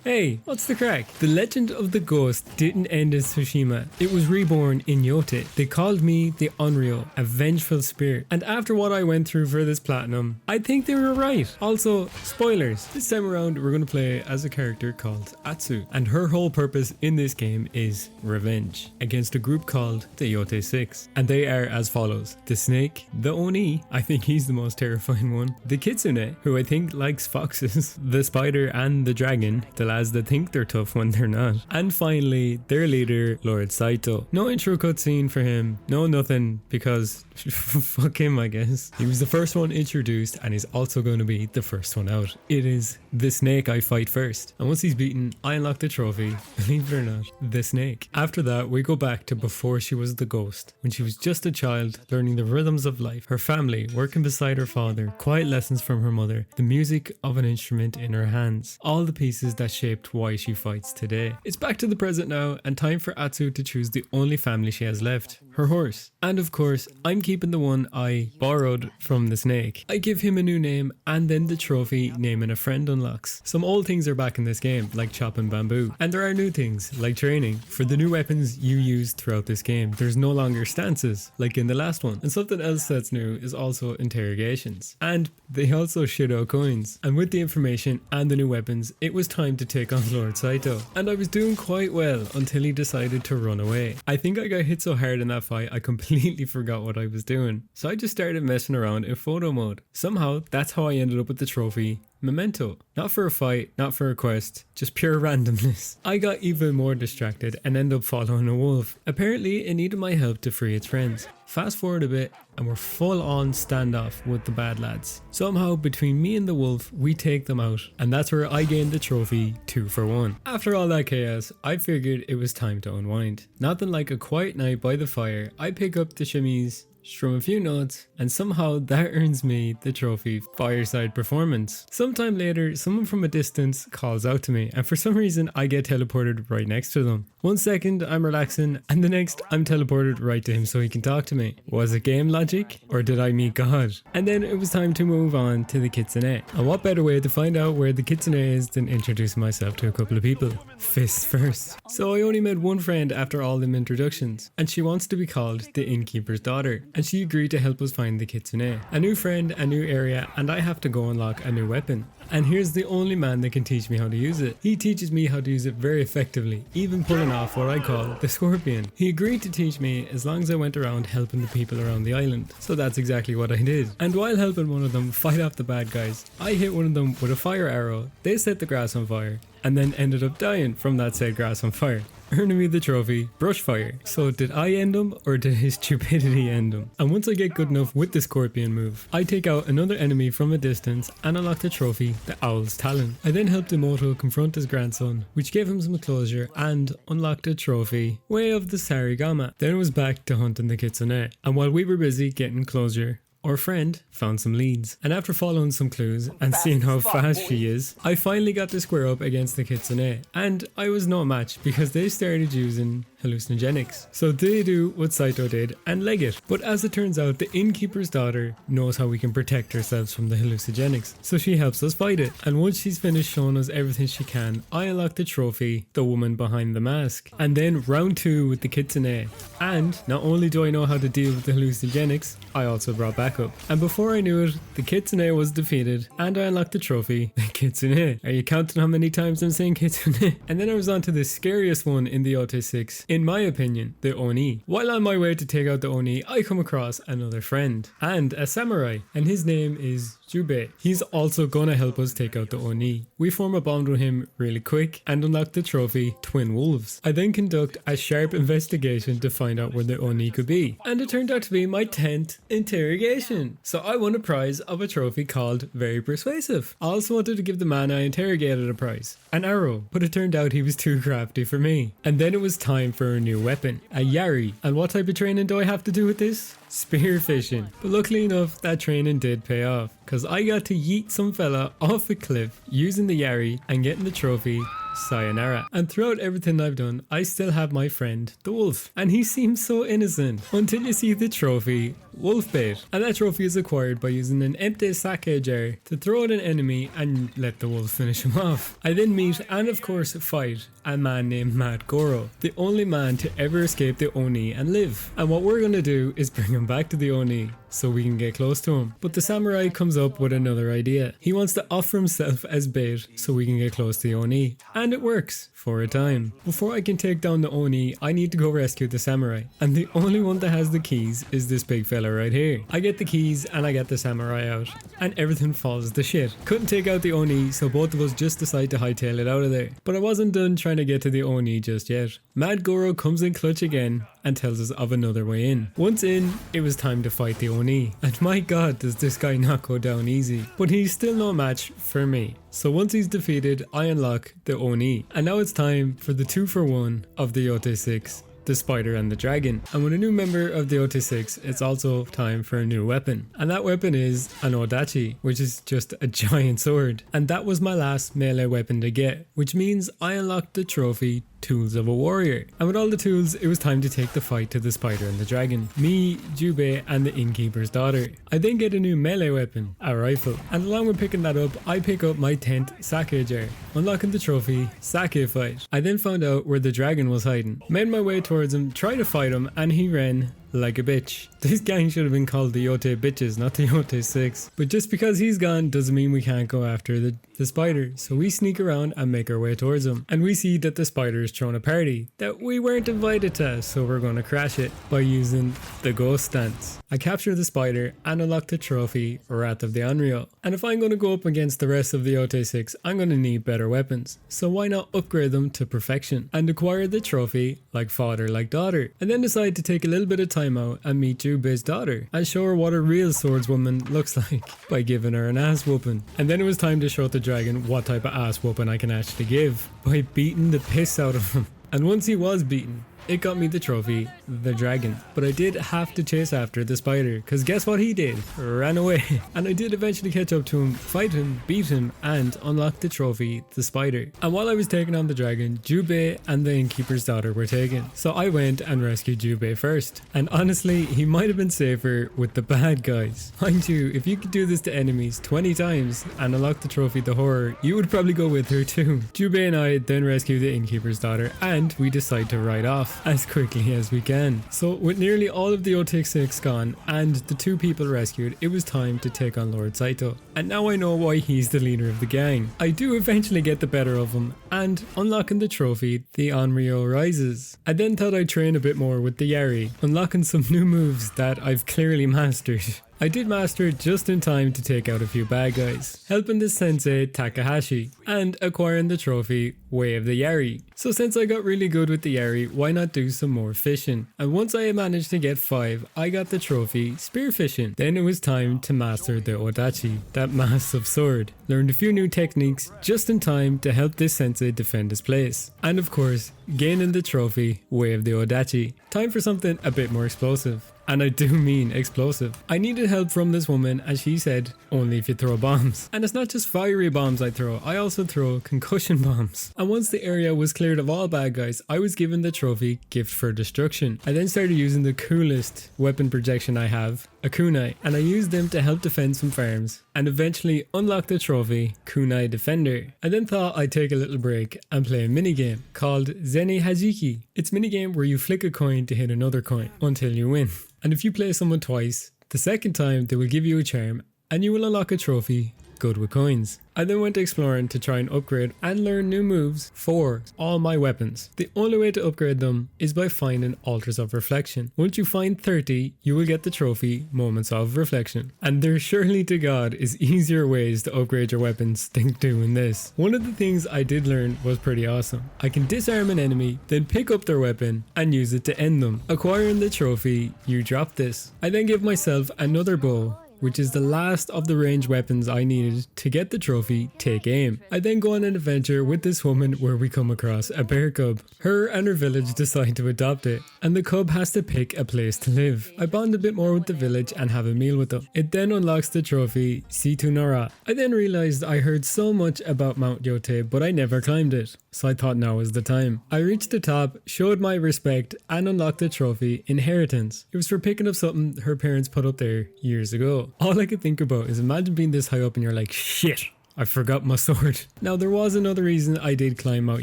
Hey, what's the crack? The legend of the ghost didn't end in Tsushima. It was reborn in Yote. They called me the Unreal, a vengeful spirit. And after what I went through for this platinum, I think they were right. Also, spoilers. This time around, we're going to play as a character called Atsu. And her whole purpose in this game is revenge against a group called the Yotei 6. And they are as follows. The snake, the Oni, I think he's the most terrifying one. The kitsune, who I think likes foxes. The spider and the dragon, the lads that think they're tough when they're not. And finally, their leader, Lord Saito. No intro cutscene for him. No nothing, because fuck him, I guess. He was the first one introduced and he's also going to be the first one out. It is the snake I fight first. And once he's beaten, I unlock the trophy. Believe it or not, the snake. After that, we go back to before she was the ghost. When she was just a child, learning the rhythms of life. Her family, working beside her father. Quiet lessons from her mother. The music of an instrument in her hands. All the pieces that shaped why she fights today. It's back to the present now and time for Atsu to choose the only family she has left. Her horse. And of course, I'm keeping the one I borrowed from the snake. I give him a new name and then the trophy naming a friend unlocks. Some old things are back in this game, like chopping bamboo. And there are new things, like training. For the new weapons you use throughout this game, there's no longer stances, like in the last one. And something else that's new is also interrogations. And they also shit out coins. And with the information and the new weapons, it was time to take on Lord Saito. And I was doing quite well until he decided to run away. I think I got hit so hard in that fight I completely forgot what I was doing. So I just started messing around in photo mode. Somehow that's how I ended up with the trophy Memento. Not for a fight, not for a quest, just pure randomness. I got even more distracted and ended up following a wolf. Apparently it needed my help to free its friends. Fast forward a bit and we're full on standoff with the bad lads. Somehow between me and the wolf we take them out and that's where I gained the trophy 2 for 1. After all that chaos, I figured it was time to unwind. Nothing like a quiet night by the fire, I pick up the chemise, strum a few notes, and somehow that earns me the trophy Fireside Performance. Sometime later, someone from a distance calls out to me, and for some reason I get teleported right next to them. 1 second I'm relaxing, and the next I'm teleported right to him so he can talk to me. Was it game logic, or did I meet God? And then it was time to move on to the kitsune. And what better way to find out where the kitsune is than introducing myself to a couple of people? Fists first. So I only met one friend after all them introductions, and she wants to be called the innkeeper's daughter. And she agreed to help us find the kitsune. A new friend, a new area, and I have to go unlock a new weapon. And here's the only man that can teach me how to use it. He teaches me how to use it very effectively, even pulling off what I call the scorpion. He agreed to teach me as long as I went around helping the people around the island. So that's exactly what I did. And while helping one of them fight off the bad guys, I hit one of them with a fire arrow. They set the grass on fire and then ended up dying from that said grass on fire, earning me the trophy Brushfire. So did I end him or did his stupidity end him? And once I get good enough with the scorpion move, I take out another enemy from a distance and unlock the trophy, the Owl's Talon. I then helped Yotei confront his grandson, which gave him some closure and unlocked a trophy, Way of the Sarigama. Then it was back to hunting the kitsune. And while we were busy getting closure, our friend found some leads, and after following some clues and seeing how fast she is, I finally got to square up against the kitsune, and I was no match because they started using hallucinogenics. So they do what Saito did and leg it. But as it turns out, the innkeeper's daughter knows how we can protect ourselves from the hallucinogenics, so she helps us fight it. And once she's finished showing us everything she can, I unlock the trophy, the woman behind the mask. And then round 2 with the kitsune. And not only do I know how to deal with the hallucinogenics, I also brought backup. And before I knew it, the kitsune was defeated and I unlocked the trophy, the kitsune. Are you counting how many times I'm saying kitsune? And then I was on to the scariest one in the Yote 6. In my opinion, the Oni. While on my way to take out the Oni, I come across another friend and a samurai, and his name is Jubei. He's also gonna help us take out the Oni. We form a bond with him really quick and unlock the trophy Twin Wolves. I then conduct a sharp investigation to find out where the Oni could be, and it turned out to be my 10th interrogation. So I won a prize of a trophy called Very Persuasive. I also wanted to give the man I interrogated a prize, an arrow, but it turned out he was too crafty for me. And then it was time for a new weapon, a yari. And what type of training do I have to do with this? Spear fishing. But luckily enough, that training did pay off, because I got to yeet some fella off a cliff using the yari and getting the trophy sayonara. And throughout everything I've done, I still have my friend, the wolf. And he seems so innocent until you see the trophy, Wolf Bait. And that trophy is acquired by using an empty sake jar to throw at an enemy and let the wolf finish him off. I then meet and of course fight a man named Mad Goro, the only man to ever escape the Oni and live. And what we're gonna do is bring him back to the Oni so we can get close to him. But the samurai comes up with another idea. He wants to offer himself as bait so we can get close to the Oni. And it works for a time. Before I can take down the Oni, I need to go rescue the samurai. And the only one that has the keys is this big fella right here. I get the keys and I get the samurai out. And everything falls to shit. Couldn't take out the Oni, so both of us just decide to hightail it out of there. But I wasn't done trying to get to the Oni just yet. Mad Goro comes in clutch again and tells us of another way in. Once in, it was time to fight the Oni. And my god, does this guy not go down easy. But he's still no match for me. So once he's defeated, I unlock the Oni. And now it's time for the 2-for-1 of the Yotei 6. The spider and the dragon. And with a new member of the Yotei 6, it's also time for a new weapon. And that weapon is an Odachi, which is just a giant sword. And that was my last melee weapon to get, which means I unlocked the trophy Tools of a Warrior. And with all the tools, it was time to take the fight to the spider and the dragon. Me, Jubei, and the innkeeper's daughter. I then get a new melee weapon, a rifle. And along with picking that up, I pick up my 10th sake jar, unlocking the trophy Sake Fight. I then found out where the dragon was hiding. Made my way towards him, tried to fight him, and he ran like a bitch. This gang should have been called the Yote Bitches, not the Yotei 6. But just because he's gone doesn't mean we can't go after the spider. So we sneak around and make our way towards him. And we see that the spider is throwing a party that we weren't invited to, so we're going to crash it by using the ghost stance. I capture the spider and unlock the trophy Wrath of the Unreal. And if I'm going to go up against the rest of the Yotei 6, I'm going to need better weapons. So why not upgrade them to perfection and acquire the trophy like father like daughter. And then decide to take a little bit of time out and meet Jubei's daughter and show her what a real swordswoman looks like by giving her an ass whooping. And then it was time to show the dragon what type of ass whooping I can actually give by beating the piss out of him. And once he was beaten, it got me the trophy, the dragon. But I did have to chase after the spider, because guess what he did? Ran away. And I did eventually catch up to him, fight him, beat him, and unlock the trophy, the spider. And while I was taking on the dragon, Jubei and the innkeeper's daughter were taken. So I went and rescued Jubei first. And honestly, he might have been safer with the bad guys. Mind you, if you could do this to enemies 20 times and unlock the trophy, the horror, you would probably go with her too. Jubei and I then rescue the innkeeper's daughter, and we decide to ride off as quickly as we can. So with nearly all of the Yotei 6 gone and the 2 people rescued, it was time to take on Lord Saito. And now I know why he's the leader of the gang. I do eventually get the better of him and unlocking the trophy, the Onryo Rises. I then thought I'd train a bit more with the Yari, unlocking some new moves that I've clearly mastered. I did master it just in time to take out a few bad guys, helping the sensei Takahashi, and acquiring the trophy Way of the Yari. So since I got really good with the Yari, why not do some more fishing? And once I managed to get 5, I got the trophy Spearfishing. Then it was time to master the Odachi, that massive sword. Learned a few new techniques just in time to help this sensei defend his place. And of course, gaining the trophy Way of the Odachi. Time for something a bit more explosive. And I do mean explosive. I needed help from this woman and she said, only if you throw bombs. And it's not just fiery bombs I throw, I also throw concussion bombs. And once the area was cleared of all bad guys, I was given the trophy Gift for Destruction. I then started using the coolest weapon projection I have, a kunai, and I used them to help defend some farms and eventually unlock the trophy Kunai Defender. I then thought I'd take a little break and play a minigame called Zene Hajiki. It's a minigame where you flick a coin to hit another coin until you win. And if you play someone twice, the second time they will give you a charm and you will unlock a trophy Good with Coins. I then went exploring to try and upgrade and learn new moves for all my weapons. The only way to upgrade them is by finding Altars of Reflection. Once you find 30, you will get the trophy Moments of Reflection. And there surely to God is easier ways to upgrade your weapons than doing this. One of the things I did learn was pretty awesome. I can disarm an enemy, then pick up their weapon and use it to end them. Acquiring the trophy You Drop This. I then give myself another bow which is the last of the ranged weapons I needed to get the trophy Take Aim. I then go on an adventure with this woman where we come across a bear cub. Her and her village decide to adopt it, and the cub has to pick a place to live. I bond a bit more with the village and have a meal with them. It then unlocks the trophy Situ Nara. I then realized I heard so much about Mount Yote, but I never climbed it, so I thought now was the time. I reached the top, showed my respect, and unlocked the trophy Inheritance. It was for picking up something her parents put up there years ago. All I could think about is imagine being this high up and you're like, shit, I forgot my sword. Now there was another reason I did climb Mount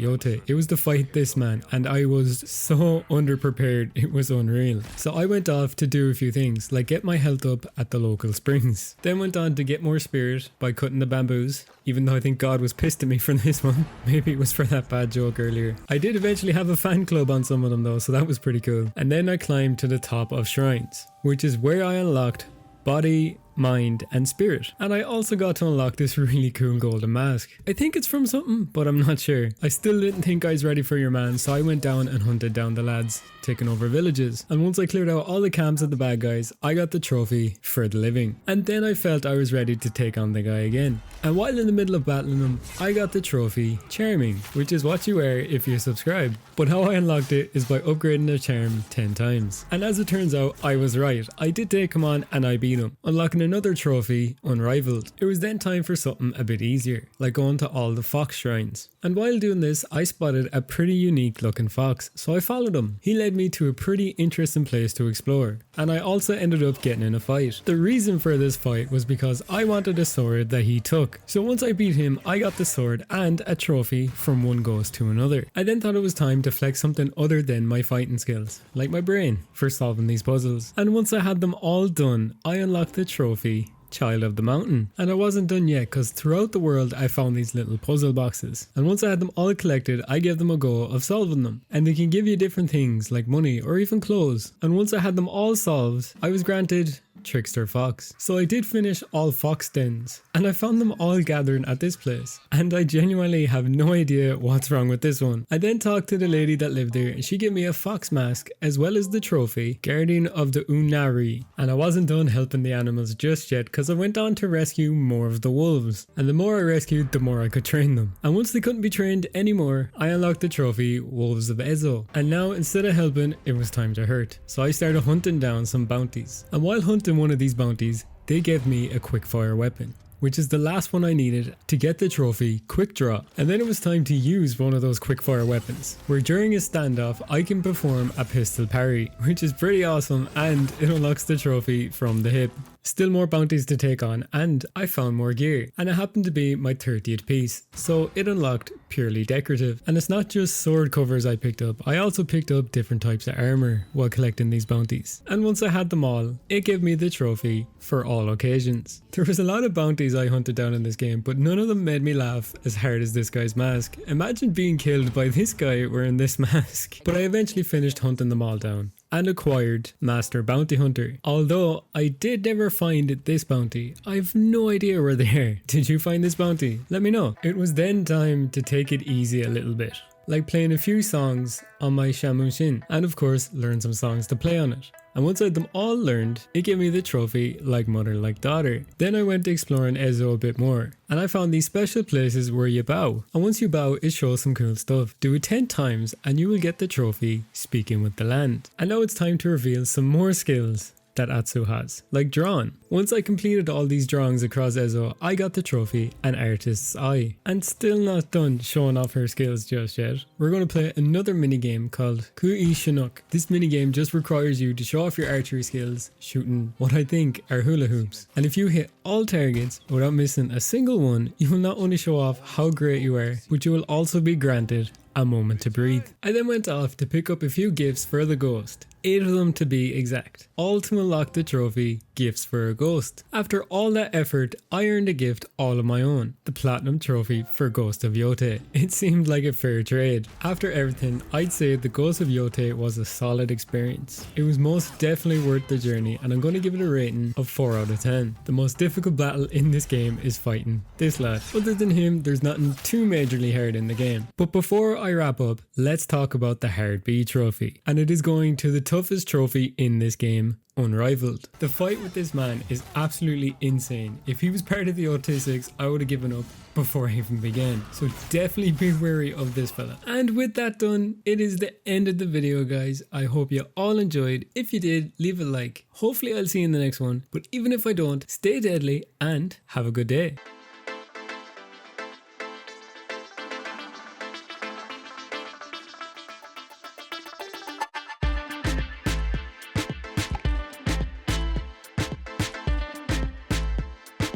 Yote. It was to fight this man, and I was so underprepared, it was unreal. So I went off to do a few things, like get my health up at the local springs. Then went on to get more spirit by cutting the bamboos, even though I think God was pissed at me for this one. Maybe it was for that bad joke earlier. I did eventually have a fan club on some of them though, so that was pretty cool. And then I climbed to the top of shrines, which is where I unlocked body, mind, and spirit. And I also got to unlock this really cool golden mask. I think it's from something, but I'm not sure. I still didn't think I was ready for your man, so I went down and hunted down the lads, taking over villages. And once I cleared out all the camps of the bad guys, I got the trophy for the living. And then I felt I was ready to take on the guy again. And while in the middle of battling him, I got the trophy Charming, which is what you wear if you subscribe. But how I unlocked it is by upgrading the charm 10 times. And as it turns out, I was right. I did take him on and I beat him, unlocking another trophy Unrivaled. It was then time for something a bit easier, like going to all the fox shrines. And while doing this, I spotted a pretty unique looking fox, so I followed him. He led me to a pretty interesting place to explore, and I also ended up getting in a fight. The reason for this fight was because I wanted a sword that he took. So once I beat him, I got the sword and a trophy from one ghost to another. I then thought it was time to flex something other than my fighting skills, like my brain, for solving these puzzles. And once I had them all done, I unlocked the trophy Child of the Mountain. And I wasn't done yet, because throughout the world I found these little puzzle boxes, and once I had them all collected, I gave them a go of solving them, and they can give you different things like money or even clothes. And once I had them all solved, I was granted Trickster Fox. So I did finish all fox dens, and I found them all gathering at this place, and I genuinely have no idea what's wrong with this one. I then talked to the lady that lived there, and she gave me a fox mask as well as the trophy Guardian of the Unari. And I wasn't done helping the animals just yet, because I went on to rescue more of the wolves, and the more I rescued, the more I could train them. And once they couldn't be trained anymore, I unlocked the trophy Wolves of Ezo. And now instead of helping, it was time to hurt. So I started hunting down some bounties, and while hunting one of these bounties, they gave me a quickfire weapon, which is the last one I needed to get the trophy Quick Draw. And then it was time to use one of those quickfire weapons, where during a standoff I can perform a pistol parry, which is pretty awesome, and it unlocks the trophy From the Hip. Still more bounties to take on, and I found more gear, and it happened to be my 30th piece, so it unlocked Purely Decorative. And it's not just sword covers I picked up, I also picked up different types of armor while collecting these bounties. And once I had them all, it gave me the trophy For All Occasions. There was a lot of bounties I hunted down in this game, but none of them made me laugh as hard as this guy's mask. Imagine being killed by this guy wearing this mask. But I eventually finished hunting them all down and acquired Master Bounty Hunter. Although I did never find this bounty. I've no idea where they are. Did you find this bounty? Let me know. It was then time to take it easy a little bit, like playing a few songs on my Shamushin, and of course learn some songs to play on it. And once I had them all learned, it gave me the trophy Like Mother Like Daughter. Then I went exploring Ezo a bit more, and I found these special places where you bow, and once you bow it shows some cool stuff. Do it 10 times and you will get the trophy Speaking with the Land. And now it's time to reveal some more skills that Atsu has, like drawing. Once I completed all these drawings across Ezo, I got the trophy An Artist's Eye. And still not done showing off her skills just yet. We're going to play another minigame called Kui Chinook. This minigame just requires you to show off your archery skills, shooting what I think are hula hoops. And if you hit all targets without missing a single one, you will not only show off how great you are, but you will also be granted a moment to breathe. I then went off to pick up a few gifts for the ghost, 8 of them to be exact, all to unlock the trophy Gifts for a Ghost. After all that effort, I earned a gift all of my own, the Platinum Trophy for Ghost of Yote. It seemed like a fair trade. After everything, I'd say the Ghost of Yote was a solid experience. It was most definitely worth the journey, and I'm going to give it a rating of 4 out of 10. The most difficult battle in this game is fighting this lad. Other than him, there's nothing too majorly hard in the game. But before I wrap up, let's talk about the Hard B trophy. And it is going to the toughest trophy in this game, unrivaled. The fight with this man is absolutely insane. If he was part of the Yotei 6, I would have given up before I even began. So definitely be wary of this fella. And with that done, it is the end of the video, guys. I hope you all enjoyed. If you did, leave a like. Hopefully I'll see you in the next one. But even if I don't, stay deadly and have a good day.